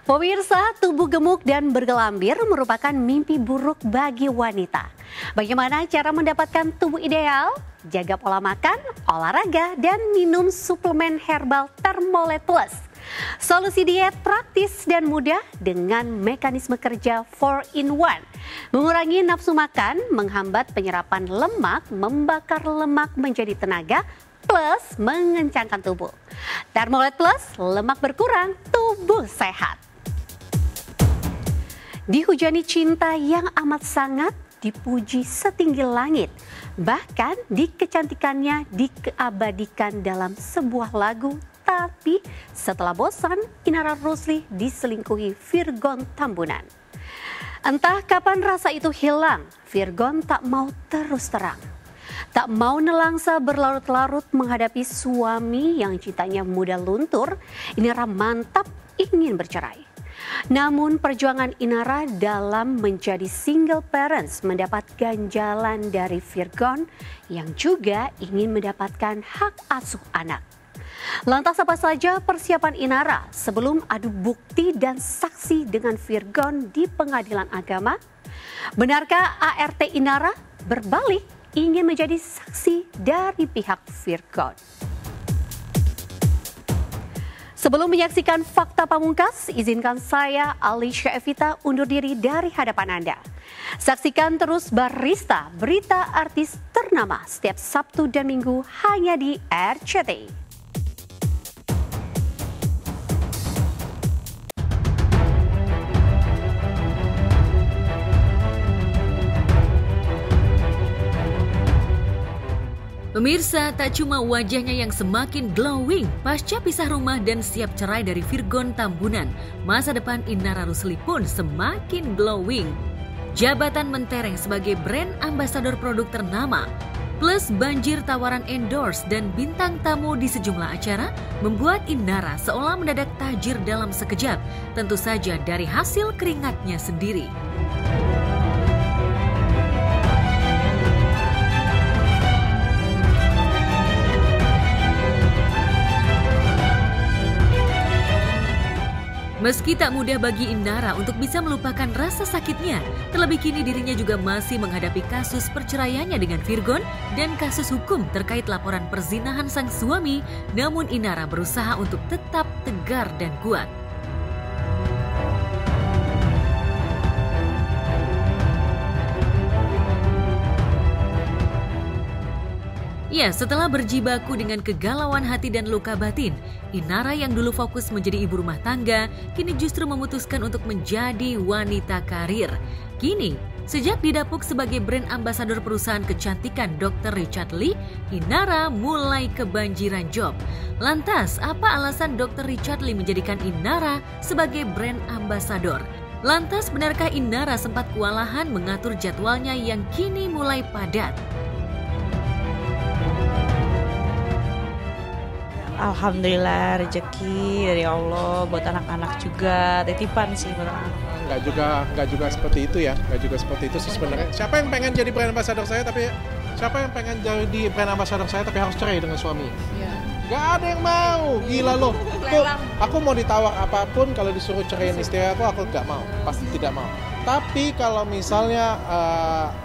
Pemirsa, tubuh gemuk dan bergelambir merupakan mimpi buruk bagi wanita. Bagaimana cara mendapatkan tubuh ideal? Jaga pola makan, olahraga, dan minum suplemen herbal Thermolet Plus. Solusi diet praktis dan mudah dengan mekanisme kerja 4-in-1. Mengurangi nafsu makan, menghambat penyerapan lemak, membakar lemak menjadi tenaga, plus mengencangkan tubuh. Thermolet Plus, lemak berkurang, tubuh sehat. Dihujani cinta yang amat sangat, dipuji setinggi langit. Bahkan di kecantikannya diabadikan dalam sebuah lagu. Tapi setelah bosan, Inara Rusli diselingkuhi Virgon Tambunan. Entah kapan rasa itu hilang, Virgon tak mau terus terang. Tak mau nelangsa berlarut-larut menghadapi suami yang cintanya mudah luntur, Inara mantap ingin bercerai. Namun perjuangan Inara dalam menjadi single parents mendapat ganjalan dari Virgon yang juga ingin mendapatkan hak asuh anak. Lantas apa saja persiapan Inara sebelum adu bukti dan saksi dengan Virgon di pengadilan agama? Benarkah ART Inara berbalik ingin menjadi saksi dari pihak Virgon? Sebelum menyaksikan fakta pamungkas, izinkan saya, Alisha Evita, undur diri dari hadapan Anda. Saksikan terus Barista, berita artis ternama setiap Sabtu dan Minggu hanya di RCTI. Pemirsa, tak cuma wajahnya yang semakin glowing pasca pisah rumah dan siap cerai dari Virgon Tambunan, masa depan Inara Rusli pun semakin glowing. Jabatan mentereng sebagai brand ambasador produk ternama, plus banjir tawaran endorse dan bintang tamu di sejumlah acara, membuat Inara seolah mendadak tajir dalam sekejap, tentu saja dari hasil keringatnya sendiri. Meski tak mudah bagi Inara untuk bisa melupakan rasa sakitnya, terlebih kini dirinya juga masih menghadapi kasus perceraiannya dengan Virgon dan kasus hukum terkait laporan perzinahan sang suami, namun Inara berusaha untuk tetap tegar dan kuat. Ya, setelah berjibaku dengan kegalauan hati dan luka batin, Inara yang dulu fokus menjadi ibu rumah tangga, kini justru memutuskan untuk menjadi wanita karir. Kini, sejak didapuk sebagai brand ambasador perusahaan kecantikan Dr. Richard Lee, Inara mulai kebanjiran job. Lantas, apa alasan Dr. Richard Lee menjadikan Inara sebagai brand ambasador? Lantas, benarkah Inara sempat kewalahan mengatur jadwalnya yang kini mulai padat? Alhamdulillah rezeki dari Allah buat anak-anak juga, titipan sih buat anak. Nggak juga seperti itu ya, nggak juga seperti itu sih sebenarnya. Siapa yang pengen jadi brand ambassador saya tapi harus cerai dengan suami? Iya. Nggak ada yang mau, gila loh. Aku mau ditawar apapun kalau disuruh ceraiin istri aku nggak mau, pasti tidak mau. Tapi kalau misalnya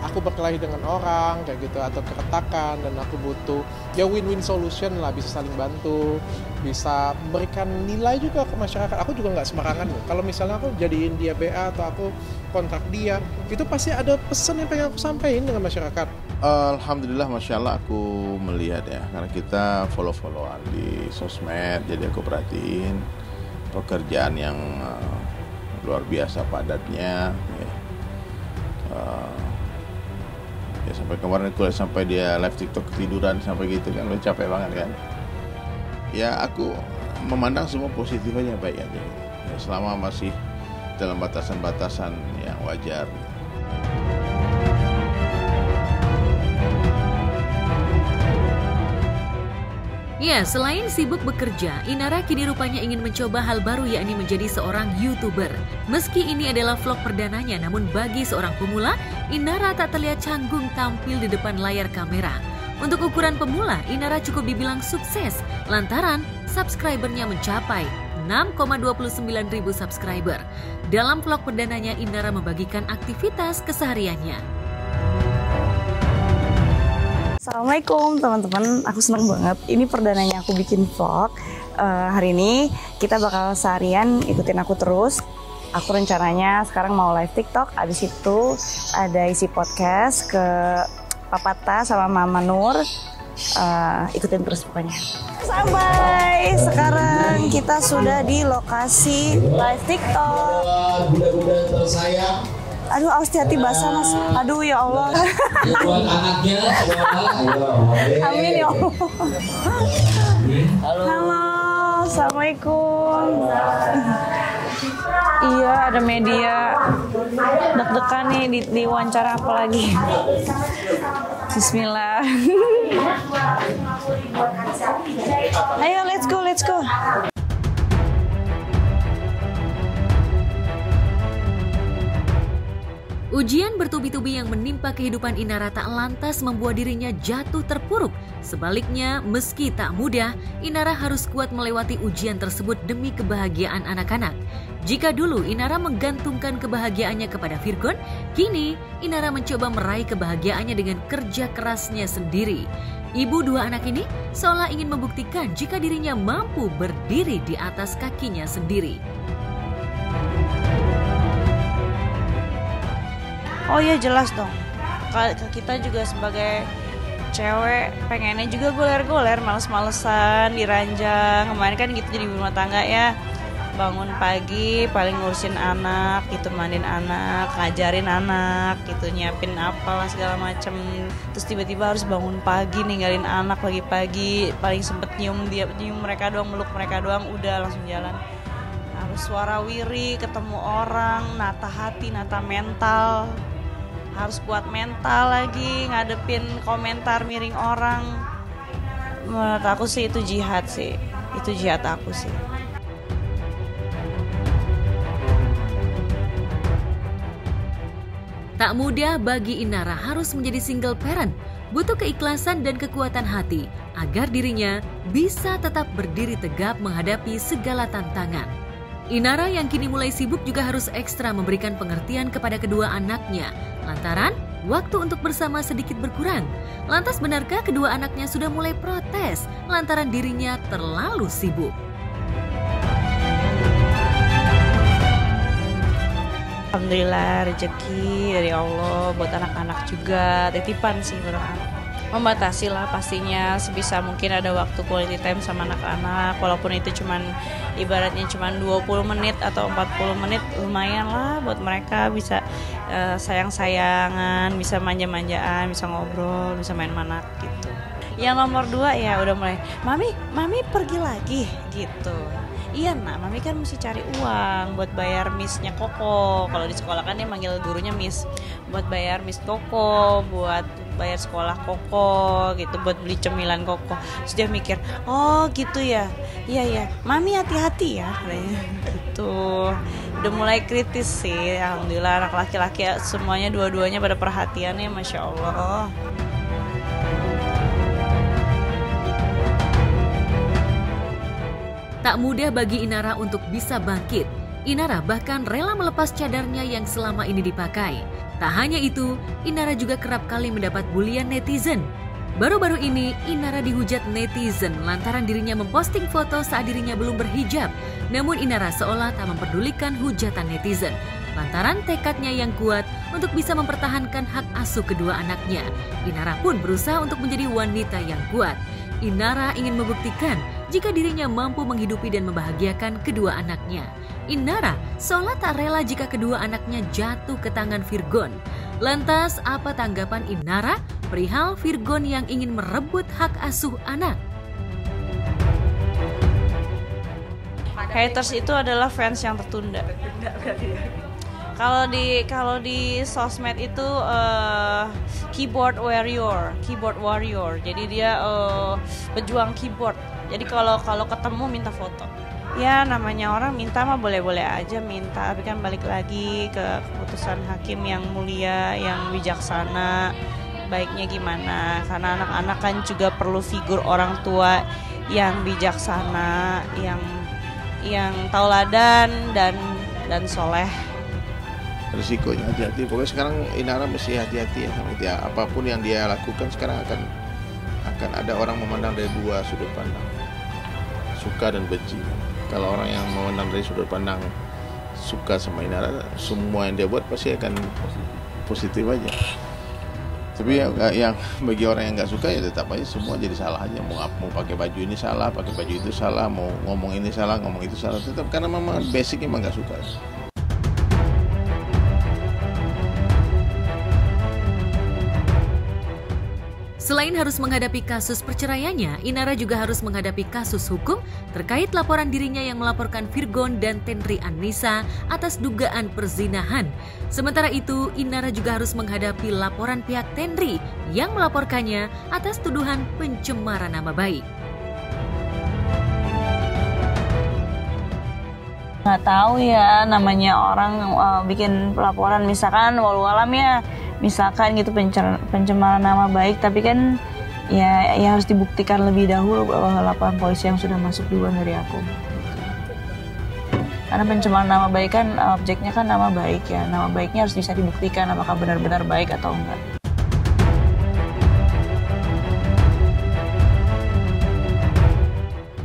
aku berkelahi dengan orang kayak gitu atau keretakan dan aku butuh ya win-win solution lah, bisa saling bantu, bisa memberikan nilai juga ke masyarakat. Aku juga nggak sembarangan loh. Kalau misalnya aku jadiin dia BA atau aku kontrak dia, itu pasti ada pesan yang pengen aku sampaikan dengan masyarakat. Alhamdulillah, Masya Allah aku melihat ya, karena kita follow-followan di sosmed, jadi aku perhatiin pekerjaan yang luar biasa padatnya ya. Ya sampai kemarin itu sampai dia live TikTok ketiduran sampai gitu kan, lo capek banget kan. Ya aku memandang semua positif aja, baik aja ya, selama masih dalam batasan-batasan yang wajar. Ya, selain sibuk bekerja, Inara kini rupanya ingin mencoba hal baru, yakni menjadi seorang YouTuber. Meski ini adalah vlog perdananya, namun bagi seorang pemula, Inara tak terlihat canggung tampil di depan layar kamera. Untuk ukuran pemula, Inara cukup dibilang sukses lantaran subscribernya mencapai 6,29 ribu subscriber. Dalam vlog perdananya, Inara membagikan aktivitas kesehariannya. Assalamualaikum teman-teman, aku senang banget. Ini perdananya aku bikin vlog. Hari ini kita bakal seharian ikutin aku terus. Aku rencananya sekarang mau live TikTok, abis itu ada isi podcast ke Papata sama Mama Nur. Ikutin terus pokoknya. Sampai sekarang kita sudah di lokasi live TikTok. Aduh, awas hati basah mas. Aduh ya Allah. Buat anaknya Amin ya Allah. Halo, assalamualaikum. Iya, ada media. Deg-degan nih di wawancara apa lagi? Bismillah. Ayo, let's go. Ujian bertubi-tubi yang menimpa kehidupan Inara tak lantas membuat dirinya jatuh terpuruk. Sebaliknya, meski tak mudah, Inara harus kuat melewati ujian tersebut demi kebahagiaan anak-anak. Jika dulu Inara menggantungkan kebahagiaannya kepada Virgon, kini Inara mencoba meraih kebahagiaannya dengan kerja kerasnya sendiri. Ibu dua anak ini seolah ingin membuktikan jika dirinya mampu berdiri di atas kakinya sendiri. Oh iya jelas dong. Kita juga sebagai cewek pengennya juga goler-goler, males-malesan, diranjang. Kemarin kan gitu jadi rumah tangga ya. Bangun pagi paling ngurusin anak, gitu mandiin anak, ngajarin anak, gitu nyiapin apalah segala macem. Terus tiba-tiba harus bangun pagi ninggalin anak pagi-pagi, paling sempet nyium mereka doang, meluk mereka doang, udah langsung jalan. Harus suara wiri, ketemu orang, nata hati, nata mental. Harus kuat mental lagi, ngadepin komentar miring orang. Menurut aku sih itu jihad sih. Itu jihad aku sih. Tak mudah bagi Inara harus menjadi single parent. Butuh keikhlasan dan kekuatan hati agar dirinya bisa tetap berdiri tegap menghadapi segala tantangan. Inara yang kini mulai sibuk juga harus ekstra memberikan pengertian kepada kedua anaknya, lantaran waktu untuk bersama sedikit berkurang. Lantas benarkah kedua anaknya sudah mulai protes lantaran dirinya terlalu sibuk? Alhamdulillah rezeki dari Allah buat anak-anak juga, titipan sih buat anak. Membatasi lah pastinya, sebisa mungkin ada waktu quality time sama anak-anak, walaupun itu ibaratnya cuman 20 menit atau 40 menit, lumayan lah buat mereka bisa sayang-sayangan, bisa manja-manjaan, bisa ngobrol, bisa main manak gitu. Yang nomor 2 ya udah mulai, mami pergi lagi gitu. Iya nak, mami kan mesti cari uang buat bayar misnya Koko. Kalau di sekolah kan dia manggil gurunya miss. Buat bayar miss Koko, buat bayar sekolah Koko gitu, buat beli cemilan Koko. Terus dia mikir, oh gitu ya. Iya, mami hati-hati ya. Gitu. Udah mulai kritis sih. Alhamdulillah anak laki-laki semuanya dua-duanya pada perhatiannya, Masya Allah. Tak mudah bagi Inara untuk bisa bangkit. Inara bahkan rela melepas cadarnya yang selama ini dipakai. Tak hanya itu, Inara juga kerap kali mendapat bulian netizen. Baru-baru ini, Inara dihujat netizen lantaran dirinya memposting foto saat dirinya belum berhijab. Namun Inara seolah tak memperdulikan hujatan netizen. Lantaran tekadnya yang kuat untuk bisa mempertahankan hak asuh kedua anaknya. Inara pun berusaha untuk menjadi wanita yang kuat. Inara ingin membuktikan jika dirinya mampu menghidupi dan membahagiakan kedua anaknya. Inara seolah tak rela jika kedua anaknya jatuh ke tangan Virgon. Lantas, apa tanggapan Inara perihal Virgon yang ingin merebut hak asuh anak? Haters itu adalah fans yang tertunda. Kalau di sosmed itu keyboard warrior. Jadi dia pejuang keyboard. Jadi kalau ketemu minta foto. Ya namanya orang minta mah boleh-boleh aja minta, tapi kan balik lagi ke keputusan hakim yang mulia, yang bijaksana. Baiknya gimana? Karena anak-anak kan juga perlu figur orang tua yang bijaksana, yang yang tauladan dan soleh. Risikonya hati-hati. Pokoknya sekarang Inara mesti hati-hati ya. Apapun yang dia lakukan sekarang akan ada orang memandang dari dua sudut pandang, suka dan benci. Kalau orang yang memandang dari sudut pandang suka sama Inara, semua yang dia buat pasti akan positif aja. Tapi yang bagi orang yang nggak suka ya tetap aja semua jadi salah aja. Mau pakai baju ini salah, pakai baju itu salah, mau ngomong ini salah, ngomong itu salah, tetap karena memang basicnya emang nggak suka. Selain harus menghadapi kasus perceraiannya, Inara juga harus menghadapi kasus hukum terkait laporan dirinya yang melaporkan Virgon dan Tenri Annisa atas dugaan perzinahan. Sementara itu, Inara juga harus menghadapi laporan pihak Tenri yang melaporkannya atas tuduhan pencemaran nama baik. Nggak tahu ya, namanya orang bikin laporan misalkan walau alam ya, misalkan gitu pencemaran nama baik, tapi kan ya harus dibuktikan lebih dahulu bahwa laporan polisi yang sudah masuk duluan dari aku. Karena pencemaran nama baik kan objeknya kan nama baik ya, nama baiknya harus bisa dibuktikan apakah benar-benar baik atau enggak.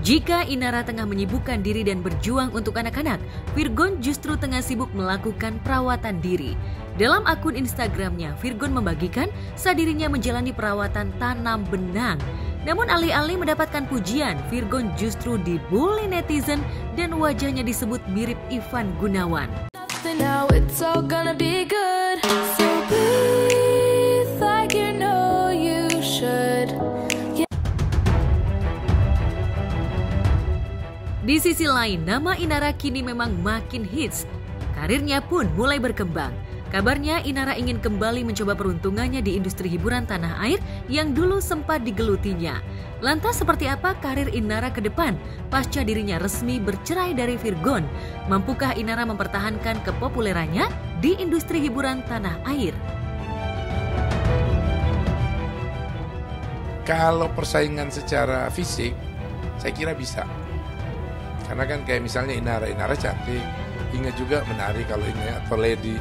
Jika Inara tengah menyibukkan diri dan berjuang untuk anak-anak, Virgon justru tengah sibuk melakukan perawatan diri. Dalam akun Instagramnya, Virgon membagikan saat dirinya menjalani perawatan tanam benang. Namun alih-alih mendapatkan pujian, Virgon justru dibully netizen dan wajahnya disebut mirip Ivan Gunawan. Di sisi lain, nama Inara kini memang makin hits. Karirnya pun mulai berkembang. Kabarnya Inara ingin kembali mencoba peruntungannya di industri hiburan tanah air yang dulu sempat digelutinya. Lantas seperti apa karir Inara ke depan pasca dirinya resmi bercerai dari Virgon? Mampukah Inara mempertahankan kepopulerannya di industri hiburan tanah air? Kalau persaingan secara fisik, saya kira bisa. Karena kan kayak misalnya Inara cantik, Inge juga menari kalau Inge atau Lady.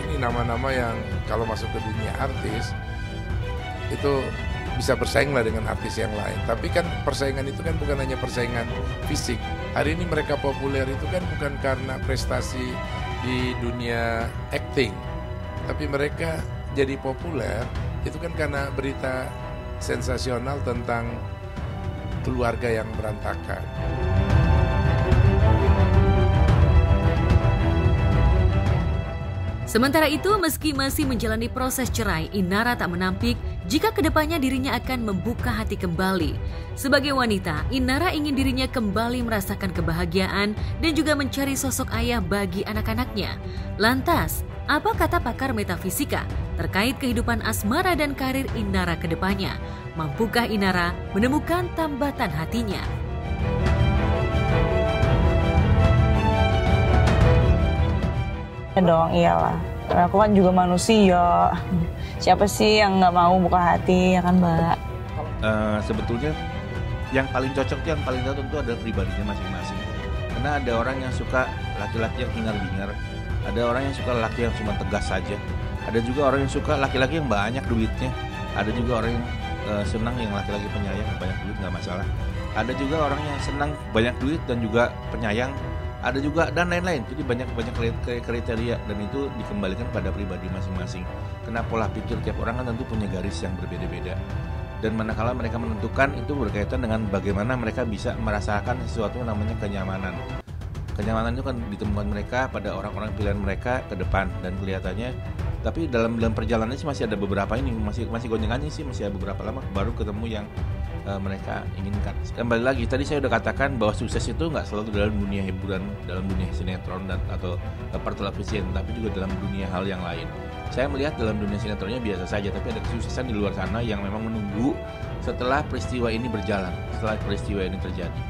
Ini nama-nama yang kalau masuk ke dunia artis itu bisa bersaing lah dengan artis yang lain. Tapi kan persaingan itu kan bukan hanya persaingan fisik. Hari ini mereka populer itu kan bukan karena prestasi di dunia acting, tapi mereka jadi populer itu kan karena berita sensasional tentang keluarga yang berantakan. Sementara itu, meski masih menjalani proses cerai, Inara tak menampik jika kedepannya dirinya akan membuka hati kembali. Sebagai wanita, Inara ingin dirinya kembali merasakan kebahagiaan dan juga mencari sosok ayah bagi anak-anaknya. Lantas, apa kata pakar metafisika terkait kehidupan asmara dan karir Inara kedepannya? Mampukah Inara menemukan tambatan hatinya? Dong, iyalah. Aku kan juga manusia. Siapa sih yang nggak mau buka hati, ya kan, Mbak? Sebetulnya yang paling cocok, yang paling tahu tentu adalah pribadinya masing-masing. Karena ada orang yang suka laki-laki yang hingar-bingar, ada orang yang suka laki yang cuma tegas saja, ada juga orang yang suka laki-laki yang banyak duitnya, ada juga orang yang senang yang laki-laki penyayang, banyak duit nggak masalah. Ada juga orang yang senang banyak duit dan juga penyayang. Ada juga dan lain-lain. Jadi banyak kriteria dan itu dikembalikan pada pribadi masing-masing. Karena pola pikir tiap orang kan tentu punya garis yang berbeda-beda. Dan manakala mereka menentukan itu berkaitan dengan bagaimana mereka bisa merasakan sesuatu namanya kenyamanan. Kenyamanan itu kan ditemukan mereka pada orang-orang pilihan mereka ke depan dan kelihatannya. Tapi dalam perjalanan sih masih ada beberapa ini masih gonjang-ganjing sih, masih ada beberapa lama baru ketemu yang mereka inginkan. Kembali lagi, tadi saya udah katakan bahwa sukses itu nggak selalu dalam dunia hiburan, dalam dunia sinetron atau pertelevisian, tapi juga dalam dunia hal yang lain. Saya melihat dalam dunia sinetronnya biasa saja, tapi ada kesuksesan di luar sana yang memang menunggu setelah peristiwa ini berjalan, setelah peristiwa ini terjadi.